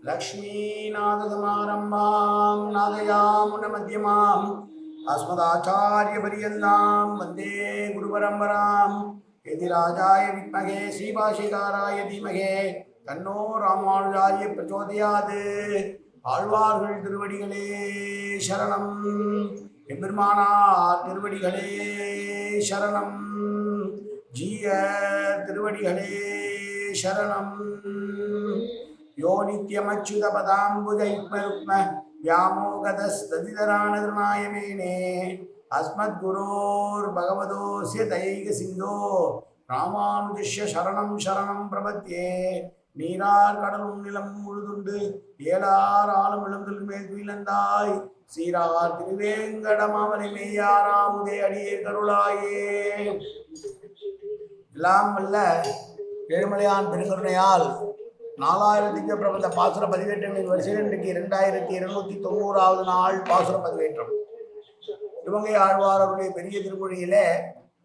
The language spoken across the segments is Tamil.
लक्ष्मीनाथसमारम्भां नादयामुनमध्यमाम् अस्मदाचार्यपर्यन्तां वन्दे गुरुपरम्पराम् यतिराजाय विद्महे श्रीभाष्यकाराय धीमहि तन्नो रामानुजाय प्रचोदयात् ஆழ்வார்கள் திருவடிகளே சரணம் எம்பெருமானார் திருவடிகளே சரணம் ஜீய திருவடிகளே சரணம் यो नित्यमच्युतपदाम्बुजयुग्मरुक्म व्यामोगतस्तदितराणतृणाय मेने अस्मद्गुरोर्भगवतोऽस्य दयैकसिन्धो रामानुजस्य शरणं शरणं प्रपद्ये நீரார் கடலும் நிலம் முழுதுண்டு ஏலார் ஆளும் இளந்தல் மேல் துயிலந்தாய் சீரார் திருவேங்கடமாமலை மெய்யாராமுதே அடியே கருளாயே. எல்லாம் வல்ல ஏழுமலையான் பெருங்கருணையால் 4000 திவ்ய பிரபந்த பாசுர பதிவேற்றங்களின் வரிசையில் இன்றைக்கு 2290வது நாள் பாசுர பதிவேற்றம். திருமங்கை ஆழ்வாரருடைய பெரிய திருமொழியிலே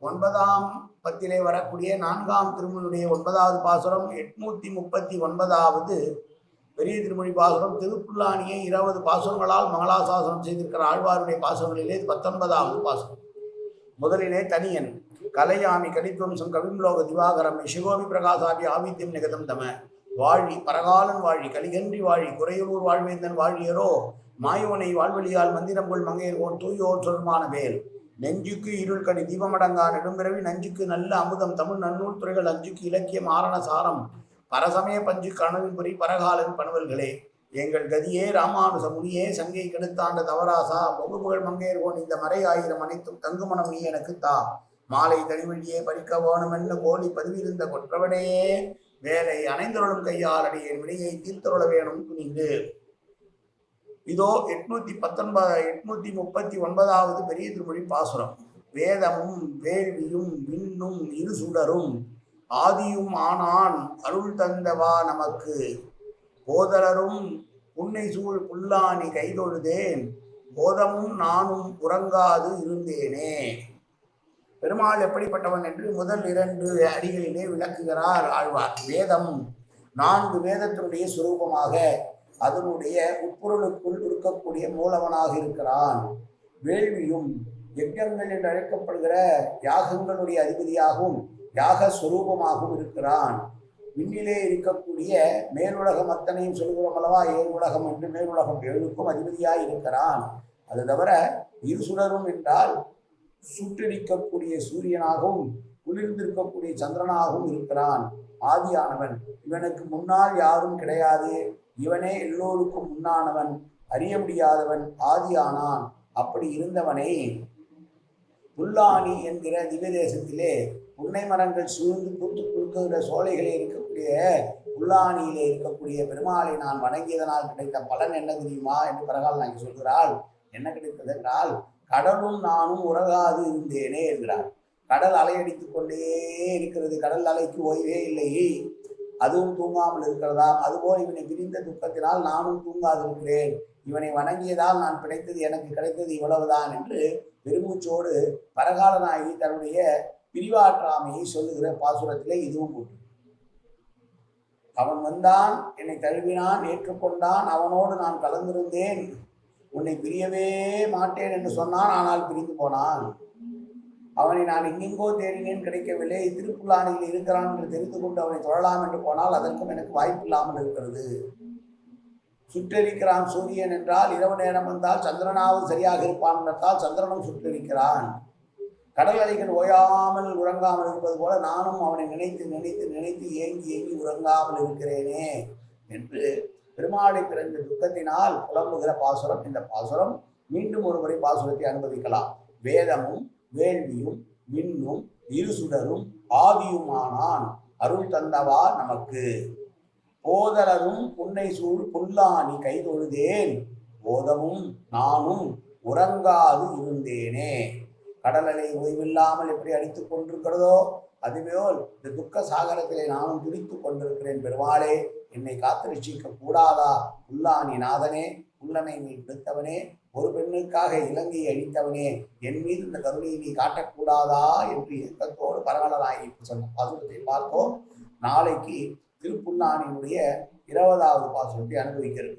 9ஆம் பத்திலே வரக்கூடிய 4ஆம் திருமொழியுடைய 9வது பாசுரம் 839வது பெரிய திருமொழி பாசுரம். திருப்புல்லானியை 20 பாசுரங்களால் மங்களாசாசனம் செய்திருக்கிற ஆழ்வாருடைய பாசுரங்களிலே 19வது பாசுரம். முதலிலே தனியன் கலையாமி கலித்வம்சம் கவிம்லோக திவாகரம் சிகோபி பிரகாசாபி ஆவித்யம் நிகதம் தம வாழி பரகாலன் வாழி கலிகன்றி வாழி குறையூர் வாழ்வேந்தன் வாழியரோ மாயோனை வாழ்வழியால் மந்திரம்புள் மங்கையர்கோன் தூயோர் சொருமான வேல் நெஞ்சுக்கு இருள் கடி தீபமடங்கா நெடும்பிறவி நஞ்சுக்கு நல்ல அமுதம் தமிழ் நன்னூல் துறைகள் அஞ்சுக்கு இலக்கியம் ஆரண சாரம் பரசமய பஞ்சு கனவின் புரி பரகாலன் பணுவல்களே எங்கள் கதியே ராமானுச முனியே சங்கை கெடுத்தாண்ட தவராசா பொங்குபுகழ் மங்கையர்கோன் இந்த மறை ஆயிரம் அனைத்தும் தங்குமணம் நீ எனக்கு தா மாலை தனிவழியே பறிக்க வேணுமென்னு கோழி பதிவிருந்த கொற்றவனே வேலை அணைந்தருளும் கையால் அடியேன் வினையை தீர்த்தருள வேணும் துணிந்து. இதோ 839வது பெரிய திருமொழி பாசுரம். வேதமும் வேள்வியும் விண்ணும் இரு சுடரும் ஆதியும் ஆனான் அருள் தந்தவா நமக்கு போதலரும் புன்னை சூழ் புல்லானி கைதொழுதேன் போதமும் நானும் உறங்காது இருந்தேனே. பெருமாள் எப்படிப்பட்டவன் என்று முதல் 2 அடிகளிலே விளக்குகிறார் ஆழ்வார். வேதம் 4 வேதத்தினுடைய சுரூபமாக அதனுடைய உட்பொருளுக்குள் இருக்கக்கூடிய மூலவனாக இருக்கிறான். வேள்வியும் யஜ்ஞங்கள் என்று அழைக்கப்படுகிற யாகங்களுடைய அதிபதியாகவும் யாக சுரூபமாகவும் இருக்கிறான். விண்ணிலே இருக்கக்கூடிய மேலுலகம் அத்தனையும் சொல்கிறோம் அல்லவா, 7 உலகம் என்று மேலுலகம் 7க்கும் அதிபதியாய் இருக்கிறான். அது தவிர இரு சுடரும் என்றால் சுட்டரிக்கக்கூடிய சூரியனாகவும் குளிர்ந்திருக்கக்கூடிய சந்திரனாகவும் இருக்கிறான். ஆதியானவன், இவனுக்கு முன்னால் யாரும் கிடையாது, இவனே எல்லோருக்கும் முன்னானவன், அறிய முடியாதவன், ஆதியானான். அப்படி இருந்தவனை புல்லானி என்கிற திவ்ய தேசத்திலே புன்னை மரங்கள் சூழ்ந்து பூத்து குறுக்குகிற சோலைகளே இருக்கக்கூடிய புல்லானியிலே இருக்கக்கூடிய பெருமாளை நான் வணங்கியதனால் கிடைத்த பலன் என்ன தெரியுமா என்று பிறகால் நான் சொல்கிறாள். என்ன கிடைத்தது என்றால், கடலும் நானும் உறங்காது இருந்தேனே என்கிறார். கடல் அலையடித்துக் கொண்டே இருக்கிறது, கடல் அலைக்கு ஓய்வே இல்லை, அதுவும் தூங்காமல் இருக்கிறதாம். அதுபோல் இவனை பிரிந்த துக்கத்தினால் நானும் தூங்காது இருக்கிறேன், இவனை வணங்கியதால் நான் கிடைத்தது, எனக்கு கிடைத்தது இவ்வளவுதான் என்று பெருமூச்சோடு பரகாலனாகி தன்னுடைய பிரிவாற்றாமையை சொல்லுகிற பாசுரத்திலே இதுவும் போட்டு. அவன் வந்தான், என்னை தழுவினான், ஏற்றுக்கொண்டான், அவனோடு நான் கலந்திருந்தேன், உன்னை பிரியவே மாட்டேன் என்று சொன்னான், ஆனால் பிரிந்து போனான். அவனை நான் எங்கெங்கோ தேடினேன், கிடைக்கவில்லை, திருப்புல்லானியில் இருக்கிறான் என்று தெரிந்து கொண்டு அவனை தொழலாம் என்று போனால் அதற்கும் எனக்கு வாய்ப்பு இல்லாமல் இருக்கிறது. சுற்றரிக்கிறான் சூரியன் என்றால் இரவு நேரம் வந்தால் சந்திரனாவது சரியாக இருப்பான் என்றால் சந்திரனும் சுற்றரிக்கிறான். கடல் அலைகள் ஓயாமல் உறங்காமல் இருப்பது போல நானும் அவனை நினைத்து நினைத்து நினைத்து ஏங்கி ஏங்கி உறங்காமல் இருக்கிறேனே என்று பெருமாளை பிறந்த துக்கத்தினால் புலம்புகிற பாசுரம் இந்த பாசுரம். மீண்டும் ஒரு முறை பாசுரத்தை அனுமதிக்கலாம். வேதமும் வேள்வியும் விண்ணும் இரு சுடரும் ஆதியுமானான் அருள் தந்தவா நமக்கு போதலரும் புன்னை சூழ் புல்லானி கைதொழுதேன் போதமும் நானும் உறங்காது இருந்தேனே. கடலலை ஓய்வில்லாமல் எப்படி அடித்துக் கொண்டிருக்கிறதோ அதுபோல் இந்த துக்க சாகரத்திலே நானும் துடித்துக் கொண்டிருக்கிறேன். பெருமாளே, என்னை காத்து ரட்சிக்க கூடாதா? புல்லானி நாதனே, புல்லனை நீ விடுத்தவனே, ஒரு பெண்ணுக்காக இலங்கையை அழித்தவனே, என் மீது இந்த கருணையை நீ காட்டக்கூடாதா என்று ஏக்கத்தோடு பரகாலனாகி சொன்ன பாசுரத்தை பார்த்தோம். நாளைக்கு திருப்புல்லானினுடைய 20வது பாசுரத்தை அனுபவிக்கிறது.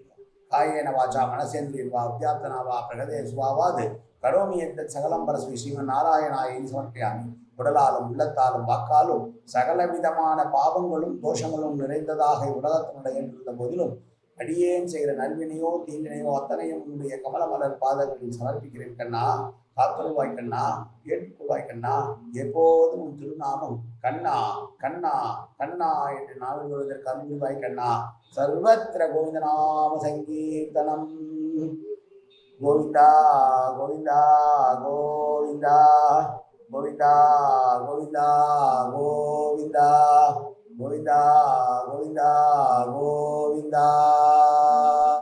காயேன வாச்சா மனசேந்திரியன் வா அத்தியாத்தனாவா பிரகதே சுவாவாது கரோமி என்ற சகலம் பரஸ்வி ஸ்ரீமன் நாராயணாயினி சமர்ப்பியாமி. உடலாலும் உள்ளத்தாலும் வாக்காலும் சகலவிதமான பாவங்களும் தோஷங்களும் நிறைந்ததாக உலகத்தினுடைய இருந்த போதிலும் அடியேன் செய்கிற நல்வினையோ தீவினையோ அத்தனையும் உன்னுடைய கமலமலர் பாதங்களில் சமர்ப்பிக்கிறேன் கண்ணா. காத்தருவாய் கண்ணா, ஏற்றுக்கொள்வாய் கண்ணா. எப்போதும் உன் திருநாமம் கண்ணா கண்ணா கண்ணா என்று நாவல் வருவதற்கு அருள்வாய் கண்ணா. சர்வத்திர கோவிந்தநாம சங்கீர்த்தனம். கோவிந்தா கோவிந்தா கோவிந்தா கோவிந்தா கோவிந்தா கோவிந்தா கோவிந்தா கோவிந்தா கோவிந்தா.